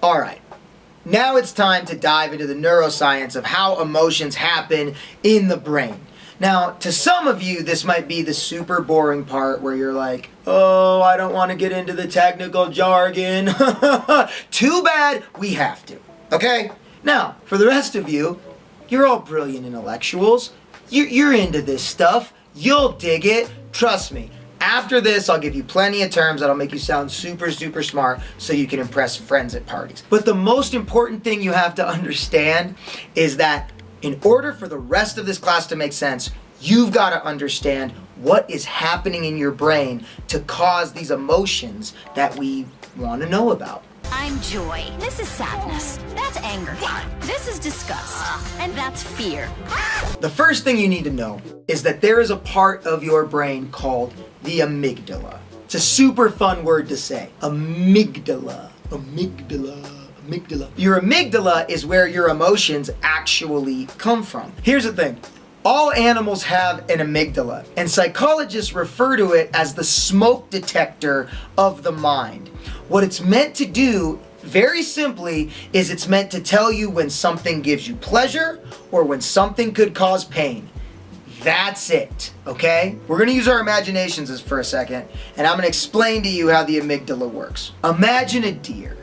All right. Now it's time to dive into the neuroscience of how emotions happen in the brain. Now, to some of you, this might be the super boring part where you're like, oh, I don't want to get into the technical jargon. Too bad, we have to. Okay? Now, for the rest of you, you're all brilliant intellectuals. You're into this stuff. You'll dig it. Trust me. After this, I'll give you plenty of terms that'll make you sound super, super smart so you can impress friends at parties. But the most important thing you have to understand is that in order for the rest of this class to make sense, you've got to understand what is happening in your brain to cause these emotions that we want to know about. I'm joy. This is sadness. That's anger. This is disgust. And that's fear. The first thing you need to know is that there is a part of your brain called the amygdala. It's a super fun word to say. Amygdala. Amygdala. Amygdala. Your amygdala is where your emotions actually come from. Here's the thing. All animals have an amygdala, and psychologists refer to it as the smoke detector of the mind. What it's meant to do, very simply, is it's meant to tell you when something gives you pleasure or when something could cause pain. That's it, okay? We're gonna use our imaginations for a second, and I'm gonna explain to you how the amygdala works. Imagine a deer.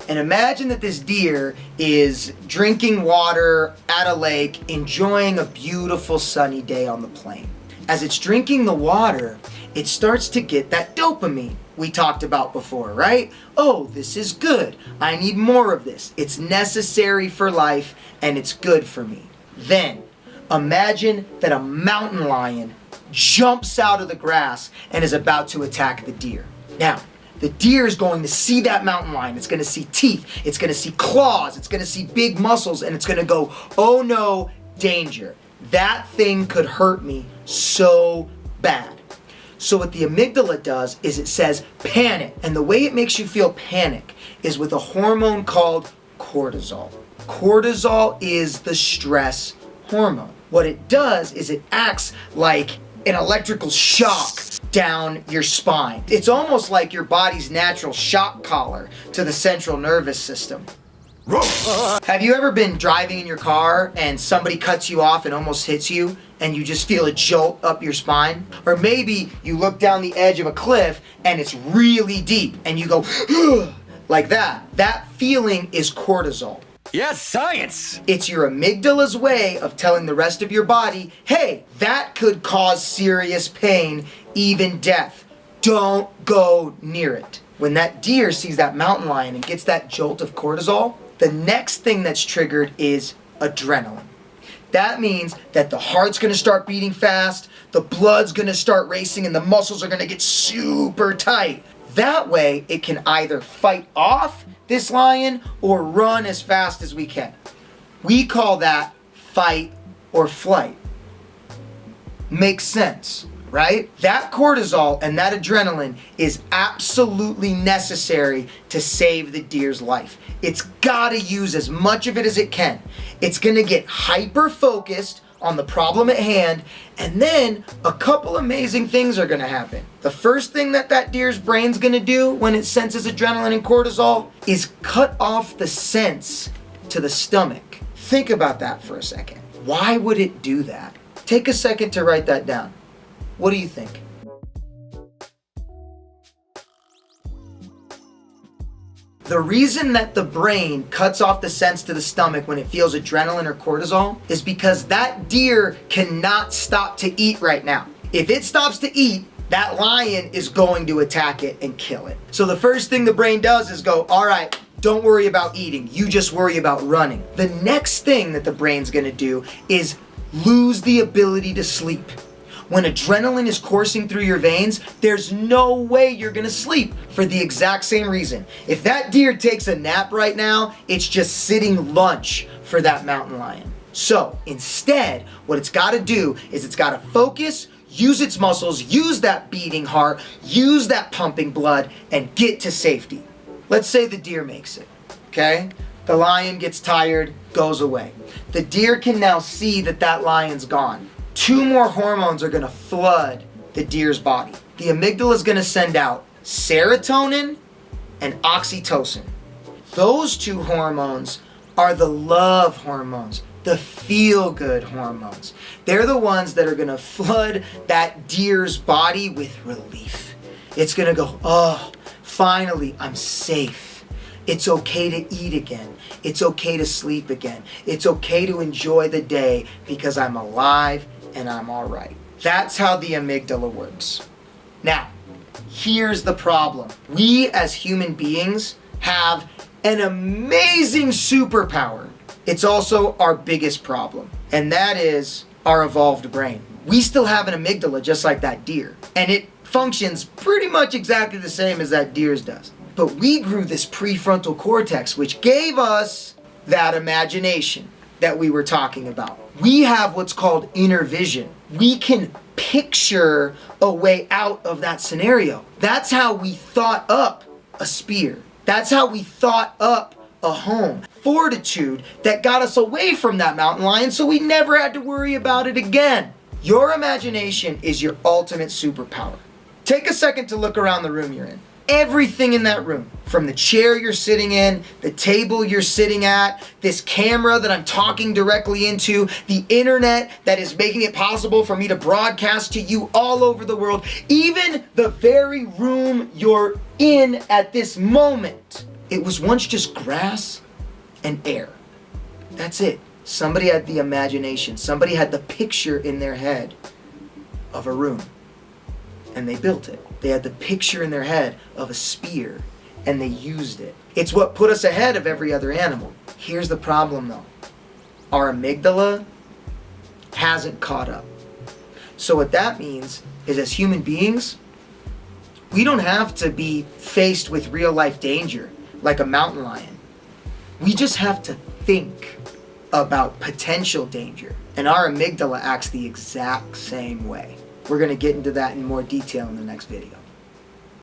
And imagine that this deer is drinking water at a lake, enjoying a beautiful sunny day on the plain. As it's drinking the water, it starts to get that dopamine we talked about before, right? Oh, this is good. I need more of this. It's necessary for life and it's good for me. Then, imagine that a mountain lion jumps out of the grass and is about to attack the deer. Now, the deer is going to see that mountain lion. It's going to see teeth. It's going to see claws. It's going to see big muscles. And it's going to go, oh no, danger. That thing could hurt me so bad. So what the amygdala does is it says panic. And the way it makes you feel panic is with a hormone called cortisol. Cortisol is the stress hormone. What it does is it acts like an electrical shock down your spine. It's almost like your body's natural shock collar to the central nervous system. Have you ever been driving in your car and somebody cuts you off and almost hits you and you just feel a jolt up your spine? Or maybe you look down the edge of a cliff and it's really deep and you go like that. That feeling is cortisol. Yes, science! It's your amygdala's way of telling the rest of your body, hey, that could cause serious pain, even death. Don't go near it. When that deer sees that mountain lion and gets that jolt of cortisol, the next thing that's triggered is adrenaline. That means that the heart's gonna start beating fast, the blood's gonna start racing, and the muscles are gonna get super tight. That way, it can either fight off this lion or run as fast as we can. We call that fight or flight. Makes sense, right? That cortisol and that adrenaline is absolutely necessary to save the deer's life. It's gotta use as much of it as it can. It's gonna get hyper-focused on the problem at hand, and then a couple amazing things are gonna happen. The first thing that deer's brain's gonna do when it senses adrenaline and cortisol is cut off the sense to the stomach. Think about that for a second. Why would it do that? Take a second to write that down. What do you think? The reason that the brain cuts off the sense to the stomach when it feels adrenaline or cortisol is because that deer cannot stop to eat right now. If it stops to eat, that lion is going to attack it and kill it. So the first thing the brain does is go, all right, don't worry about eating, you just worry about running. The next thing that the brain's gonna do is lose the ability to sleep. When adrenaline is coursing through your veins, there's no way you're gonna sleep for the exact same reason. If that deer takes a nap right now, it's just sitting lunch for that mountain lion. So instead, what it's gotta do is it's gotta focus, use its muscles, use that beating heart, use that pumping blood, and get to safety. Let's say the deer makes it, okay? The lion gets tired, goes away. The deer can now see that that lion's gone. 2 more hormones are gonna flood the deer's body. The amygdala is gonna send out serotonin and oxytocin. Those two hormones are the love hormones, the feel-good hormones. They're the ones that are gonna flood that deer's body with relief. It's gonna go, oh, finally, I'm safe. It's okay to eat again. It's okay to sleep again. It's okay to enjoy the day because I'm alive and I'm all right. That's how the amygdala works. Now, here's the problem. We as human beings have an amazing superpower. It's also our biggest problem, and that is our evolved brain. We still have an amygdala just like that deer, and it functions pretty much exactly the same as that deer's does. But we grew this prefrontal cortex, which gave us that imagination that we were talking about. We have what's called inner vision. We can picture a way out of that scenario. That's how we thought up a spear. That's how we thought up a home. Fortitude that got us away from that mountain lion so we never had to worry about it again. Your imagination is your ultimate superpower. Take a second to look around the room you're in. Everything in that room, from the chair you're sitting in, the table you're sitting at, this camera that I'm talking directly into, the internet that is making it possible for me to broadcast to you all over the world, even the very room you're in at this moment. It was once just grass and air. That's it. Somebody had the imagination. Somebody had the picture in their head of a room, and they built it. They had the picture in their head of a spear, and they used it. It's what put us ahead of every other animal. Here's the problem though. Our amygdala hasn't caught up. So what that means is, as human beings, we don't have to be faced with real life danger like a mountain lion. We just have to think about potential danger. And our amygdala acts the exact same way. We're going to get into that in more detail in the next video.